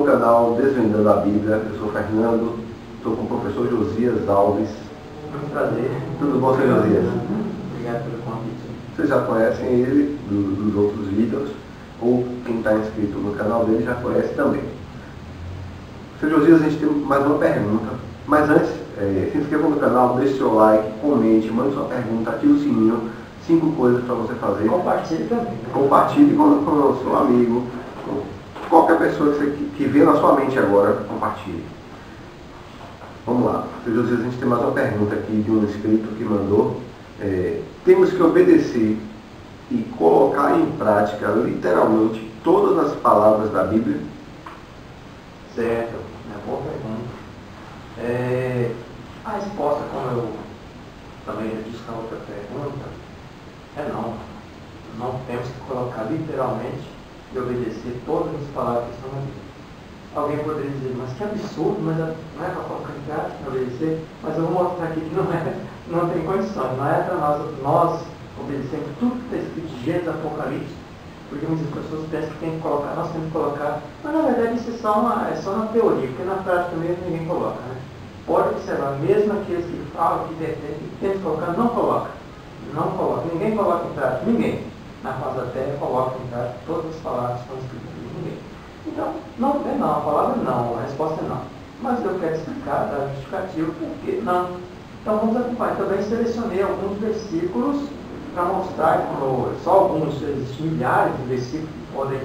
canal Desvendando a Bíblia. Eu sou o Fernando, estou com o professor Josias Alves. Muito prazer. Tudo bom, senhor Josias? Obrigado pelo convite. Vocês já conhecem ele dos outros vídeos, ou quem está inscrito no canal dele já conhece também. Senhor Josias, a gente tem mais uma pergunta, mas antes, se inscreva no canal, deixe seu like, comente, mande sua pergunta, ative o sininho, 5 coisas para você fazer. Compartilhe também. Né? Compartilhe com o seu amigo, com qualquer pessoa que vê na sua mente agora, compartilhe. Vamos lá, Senhor Josias, a gente tem mais uma pergunta aqui de um inscrito que mandou. Temos que obedecer e colocar em prática literalmente todas as palavras da Bíblia? Certo, boa pergunta. A resposta, como eu também já disse na outra pergunta, é não. Não temos que colocar literalmente e obedecer todas as palavras que estão na Bíblia. Alguém poderia dizer, mas que absurdo, mas não é para colocar em prática, para obedecer, mas eu vou mostrar aqui que não tem condições, não é para nós obedecermos tudo que está escrito de Gênesis, Apocalipse, porque muitas pessoas pensam que tem que colocar, nós temos que colocar, mas na verdade isso é só uma teoria, porque na prática mesmo ninguém coloca, né? Pode observar, mesmo aqueles que falam, que defendem, que tem que colocar, não coloca, ninguém coloca em prática, ninguém na face da terra coloca em prática todas as palavras que estão escritas aqui, ninguém. Então, não, a palavra não, a resposta é não. Mas eu quero explicar, dar justificativo, por que não. Então vamos acompanhar. Também selecionei alguns versículos para mostrar, só alguns, existem milhares de versículos que podem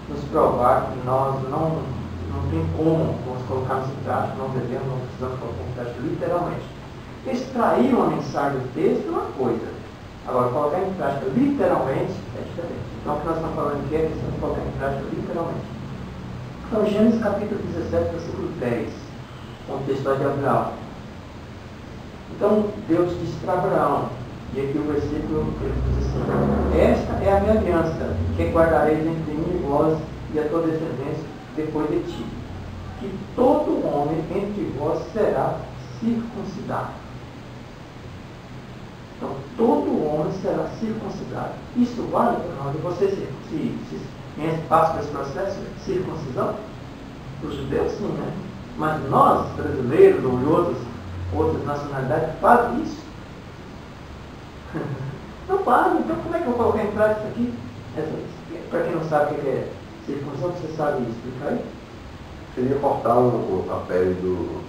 nos provar que nós não tem como nós colocarmos em prática, não devemos, não precisamos colocar em prática literalmente. Extrair uma mensagem do texto é uma coisa. Agora, colocar em prática literalmente é diferente. Então o que nós estamos falando aqui é questão de colocar em prática literalmente. Então, Gênesis capítulo 17, versículo 10, contexto de Abraão. Então, Deus disse para Abraão, e aqui o versículo ele diz assim: esta é a minha aliança, que guardareis entre mim e vós e a tua descendência depois de ti, que todo homem entre vós será circuncidado. Então, todo homem será circuncidado. Isso vale para nós, e você se passa por esse processo de circuncisão? Os judeus sim, né? Mas nós, brasileiros ou outras nacionalidades, fazem isso. Não fazem, então como é que eu vou colocar em prática isso aqui? Para quem não sabe o que é circuncisão, você sabe explicar aí? Seria cortar a pele do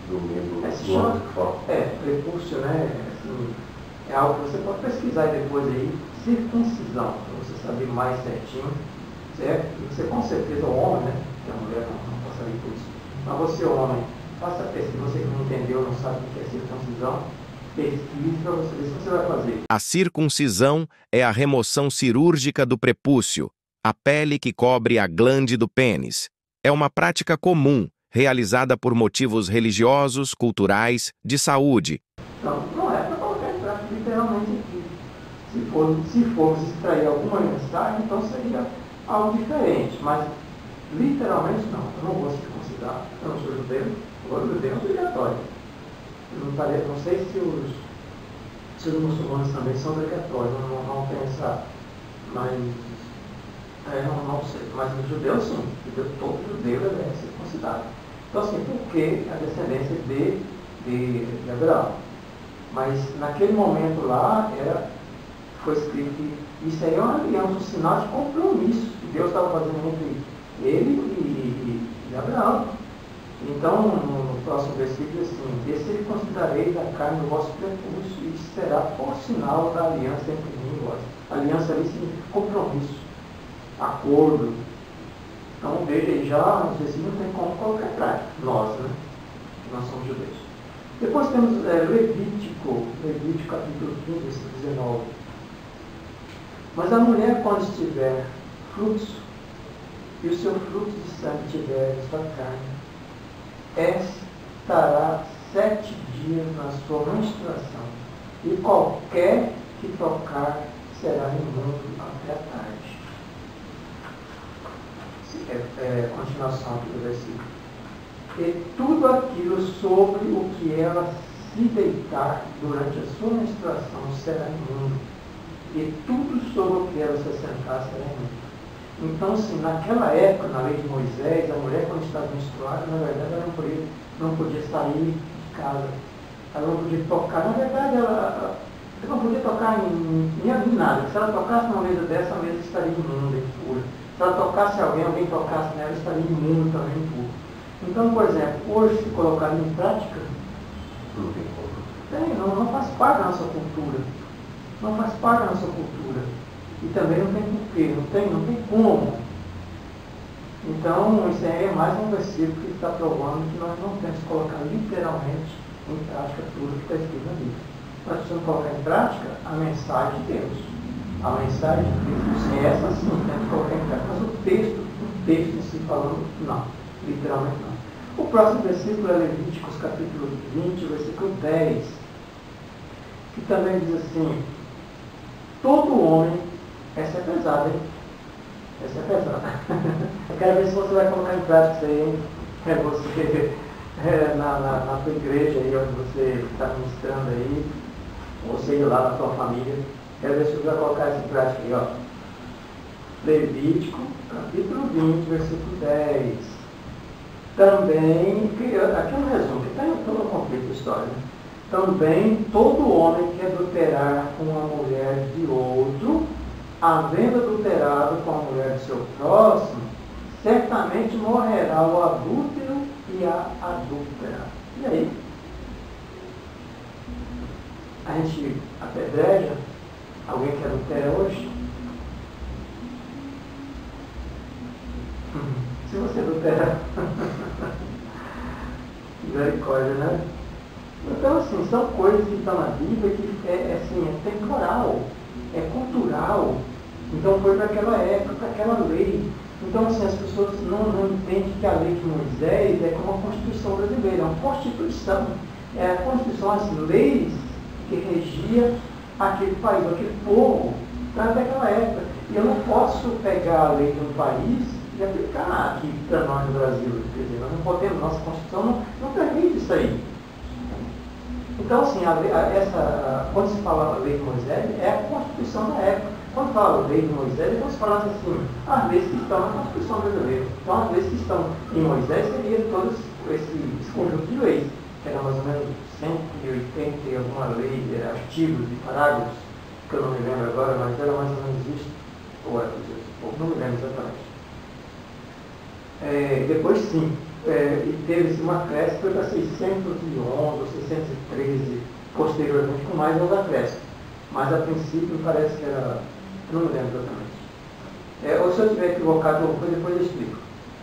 membro do homem que fala. Prepúcio, né? Assim, é algo que você pode pesquisar aí depois aí, circuncisão, para você saber mais certinho, certo? E você com certeza, o homem, né? Que a mulher não passa saber por isso. Mas você, homem, faça a pesquisa. Você que não entendeu, não sabe o que é circuncisão, pesquise para você ver se você vai fazer. A circuncisão é a remoção cirúrgica do prepúcio, a pele que cobre a glande do pênis. É uma prática comum, realizada por motivos religiosos, culturais, de saúde. Então, não é para colocar em prática literalmente aqui. Se formos extrair alguma mensagem, então seria algo diferente. Mas, literalmente, não. Eu não vou circuncidar. Eu não sou judeu. Agora, o judeu é obrigatório. Não sei se os muçulmanos também são obrigatórios. Não pensar. Mas, não sei. Mas os judeus, sim. Todo judeu deve ser circuncidado. Então, assim, porque a descendência de Abraão. Mas, naquele momento lá, foi escrito que isso aí é uma aliança, um sinal de compromisso que Deus estava fazendo entre ele e Abraão. Então, no próximo versículo, assim: descircuncidareis a carne do vosso prepúcio, e isso será por sinal da aliança entre mim e vós. Aliança ali significa compromisso, acordo. Então, veja aí, já nos versículos não tem como colocar em prática. Nós, né? Nós somos judeus. Depois temos Levítico capítulo 15, versículo 19. Mas a mulher, quando estiver fluxo, e o seu fluxo de sangue tiver em sua carne, estará 7 dias na sua menstruação, e qualquer que tocar será imundo até a tarde. Continuação aqui do versículo. E tudo aquilo sobre o que ela se deitar durante a sua menstruação será imundo. E tudo sobre o que ela se assentar será imundo. Então, assim, naquela época, na lei de Moisés, a mulher quando estava menstruada, na verdade, ela não podia sair de casa. Ela não podia tocar. Na verdade, ela não podia tocar em nada. Se ela tocasse numa mesa dessa, a mesa estaria imunda, impura. Se ela tocasse alguém tocasse nela, estaria imundo também, impuro. Então, por exemplo, hoje, se colocar em prática, não faz parte da nossa cultura. Não faz parte da nossa cultura. E também não tem porquê, não tem como. Então, isso aí é mais um versículo que está provando que nós não temos que colocar literalmente em prática tudo que está escrito na Bíblia. Nós precisamos colocar em prática a mensagem de Deus. A mensagem de Deus é essa sim, temos que colocar em prática. Mas o texto em si falando, não. Literalmente não. O próximo versículo é Levíticos, capítulo 20, versículo 10, que também diz assim: todo homem, essa é pesada, hein? Essa é pesada. Eu quero ver se você vai colocar em prática isso aí, hein? Você, na tua igreja aí, onde você está ministrando aí, ou seja, lá na tua família. Quero ver se você vai colocar isso em prática aí, ó. Levítico, capítulo 20, versículo 10. Também, aqui é um resumo, que está em todo o conflito da história, né? Também todo homem que adulterar com uma mulher de outro, havendo adulterado com a mulher de seu próximo, certamente morrerá o adúltero e a adúltera. E aí? A gente apedreja alguém que adultera hoje? Se você adulterar, misericórdia, né? Então, assim, são coisas que estão na Bíblia que é temporal, é cultural. Então, foi para aquela época, para aquela lei. Então, assim, as pessoas não entendem que a lei de Moisés é como a Constituição brasileira, é uma Constituição. É a Constituição, as leis que regia aquele país, aquele povo, daquela época. E eu não posso pegar a lei de um país e aplicar aqui para nós no Brasil. Quer dizer, nós não podemos, nossa Constituição não permite isso aí. Então, assim, quando se fala a lei de Moisés, é a Constituição da época. Quando fala lei de Moisés, então se fala assim, as leis que estão na Constituição brasileira. Então, as leis que estão em Moisés seriam todo esse conjunto de leis, que era mais ou menos 180 e alguma lei, artigos e parágrafos, que eu não me lembro agora, mas era mais ou menos isso. Ou não me lembro exatamente. Depois, sim, e teve-se uma acréscimo, foi para 611 ou 613, posteriormente, com mais uns acréscimos. Mas, a princípio, parece que era... não me lembro exatamente. Ou se eu estiver equivocado, depois eu explico.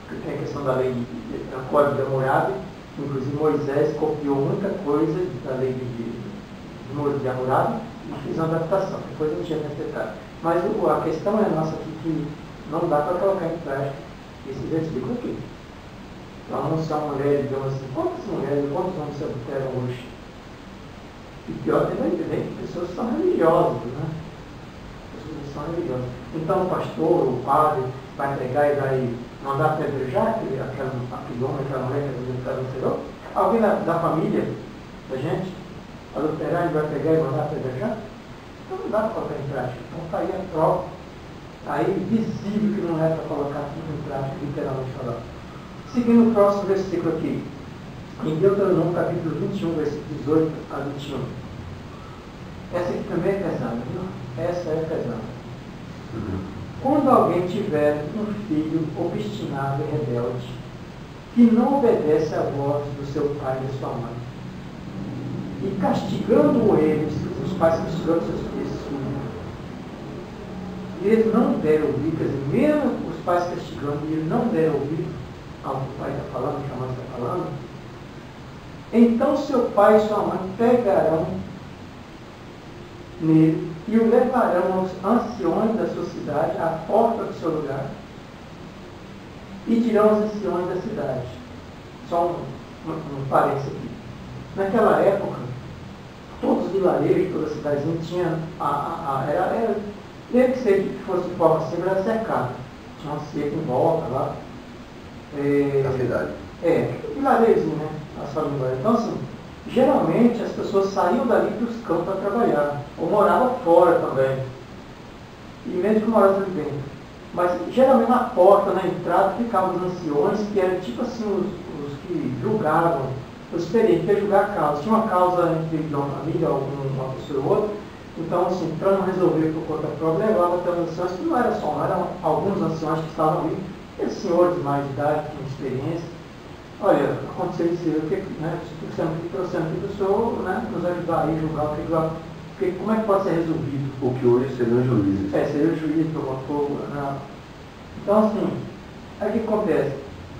Porque tem a questão da lei do Código de Hammurabi, inclusive Moisés copiou muita coisa da lei de Hammurabi e fez uma adaptação. Depois eu não tinha mais detalhe. Mas a questão é nossa aqui, que não dá para colocar em prática esse versículo aqui. Então, não são mulheres, digamos assim, quantos homens se adulteram hoje? E pior tem pessoas que são religiosas, né? Pessoas que são religiosas. Então, o pastor, o padre, vai pegar e vai mandar apedrejar aquele homem, aquela mulher que adulterou? Alguém da família da gente adulterar e vai pegar e mandar apedrejar? Então, não dá para colocar em prática. Então, está aí a prova. Está aí visível que não é para colocar tudo em prática, literalmente falando. Seguindo o próximo versículo aqui. Em Deuteronômio, capítulo 21, versículo 18 a 21. Essa aqui também é pesada, viu? Essa é pesada. Quando alguém tiver um filho obstinado e rebelde, que não obedece à voz do seu pai e da sua mãe, e castigando eles, os pais castigando seus filhos, e eles não deram ouvido, quer dizer, mesmo os pais castigando, e eles não deram ouvido ao que o pai está falando, que a mãe está falando, então seu pai e sua mãe pegarão nele e o levarão aos anciões da sua cidade, à porta do seu lugar, e dirão aos anciões da cidade. Só um parênteses aqui. Naquela época, todos os vilarejos, toda a cidadezinha tinha deve ser que fosse de forma assim, era cercado. Tinha uma cerca em volta lá. Na cidade. Vilarejozinho, né? As famílias. Então, assim, geralmente as pessoas saíam dali para os campos para trabalhar, ou moravam fora também. E mesmo que moravam ali dentro. Mas geralmente na porta, na entrada, ficavam os anciões, que eram tipo assim os que julgavam, os experientes, que iam julgar a causa. Tinha uma causa entre uma família, uma pessoa ou outra, então assim, para não resolver por conta própria, levava até os anciões, que não era só um, eram alguns anciões que estavam ali, aqueles senhores de mais idade, que tinham experiência. Olha, aconteceu isso, o que, né, trouxemos aqui para o senhor, né, nos ajudar aí a julgar o que, como é que pode ser resolvido? O que hoje seriam juízes. Seria o juiz, promotor, né? Então, assim, aí o que acontece?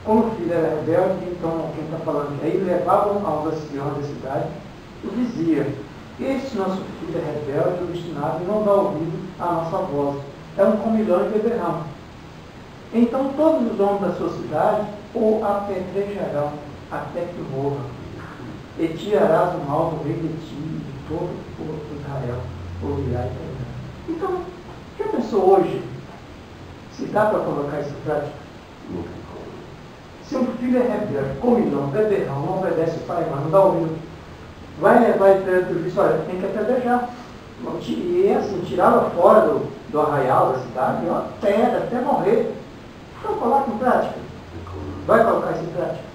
Como o filho era rebelde, então, quem está falando que aí levavam aos anciãos da cidade e dizia: este nosso filho é rebelde, obstinado e não dá ouvido à nossa voz. É um comilão e beberrão. Então, todos os homens da sua cidade o apedrejarão até que morra. E tirarás o mal do rei de ti e de todo o povo de Israel. Ouvirá e terá. Então, já pensou hoje se dá para colocar isso em prática? Se um filho é rebelde, comilão, beberrão, não obedece o pai, mas não dá ouvido, vai perante o juiz, olha, tem que apedrejar. E assim, tirá-lo fora do arraial da cidade, ó, até morrer. Então, coloca em prática. Vai colocar isso em prática?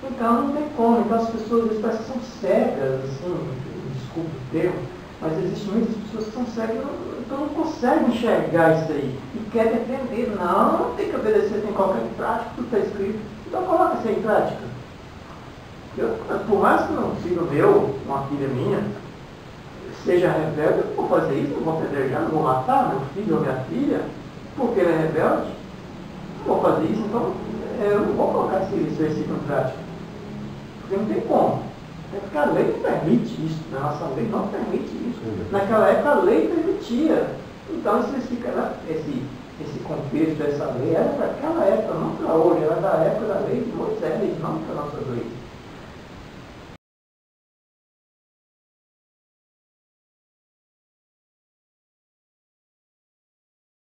Então, não tem como. Então, as pessoas às vezes parecem que são cegas, assim, desculpa o termo, mas existem muitas pessoas que são cegas, então não conseguem enxergar isso aí. E quer defender. Não, tem que obedecer, tem que colocar em prática, tudo está escrito. Então, coloca isso aí em prática. Por mais que um filho meu, uma filha minha, seja rebelde, eu não vou fazer isso, não vou apedrejar, não vou matar meu filho ou minha filha, porque ele é rebelde. Não vou fazer isso, então eu não vou colocar esse versículo em prática. Porque não tem como. É porque a lei não permite isso. A nossa lei não permite isso. Naquela época a lei permitia. Então esse contexto, essa lei era para aquela época, não para hoje, era da época da lei de Moisés, não para a nossa lei.